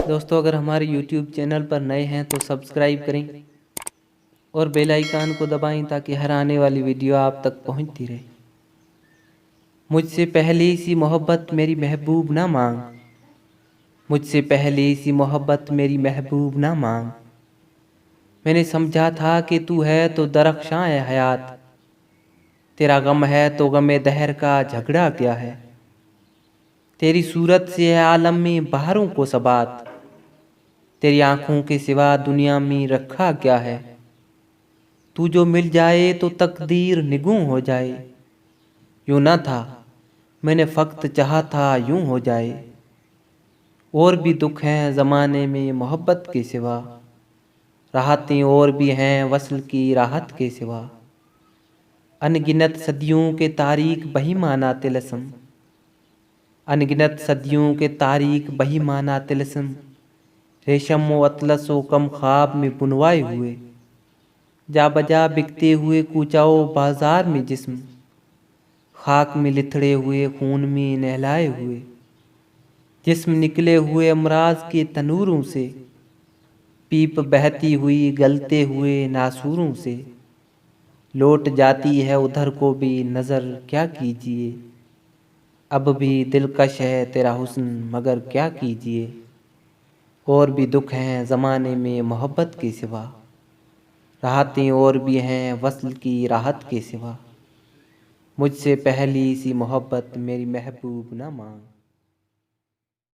دوستو اگر ہمارے یوٹیوب چینل پر نئے ہیں تو سبسکرائب کریں اور بیل آئیکن کو دبائیں تاکہ ہر آنے والی ویڈیو آپ تک پہنچتی رہے۔ مجھ سے پہلی سی محبت میری محبوب نہ مانگ، مجھ سے پہلی سی محبت میری محبوب نہ مانگ۔ میں نے سمجھا تھا کہ تو ہے تو درخشاں ہے حیات، تیرا غم ہے تو غم دہر کا جھگڑا کیا ہے۔ تیری صورت سے ہے عالم میں بہاروں کو ثبات، تیری آنکھوں کے سوا دنیا میں رکھا کیا ہے۔ تو جو مل جائے تو تقدیر نگوں ہو جائے، یوں نہ تھا میں نے فقط چاہا تھا یوں ہو جائے۔ اور بھی دکھ ہیں زمانے میں محبت کے سوا، راحتیں اور بھی ہیں وصل کی راحت کے سوا۔ ان گنت صدیوں کے تاریک بہیمانہ طلسم، ان گنت صدیوں کے تاریک بہیمانہ طلسم، ریشم و اطلس و کم خواب میں بنوائے ہوئے، جا بجا بکتے ہوئے کوچاؤ بازار میں جسم، خاک میں لتھڑے ہوئے خون میں نہلائے ہوئے، جسم نکلے ہوئے امراض کے تنوروں سے، پیپ بہتی ہوئی گلتے ہوئے ناسوروں سے۔ لوٹ جاتی ہے ادھر کو بھی نظر کیا کیجیے، اب بھی دلکش ہے تیرا حسن مگر کیا کیجیے۔ اور بھی دکھ ہیں زمانے میں محبت کے سوا، راحتیں اور بھی ہیں وصل کی راحت کے سوا۔ مجھ سے پہلی سی محبت میری محبوب نہ مانگ۔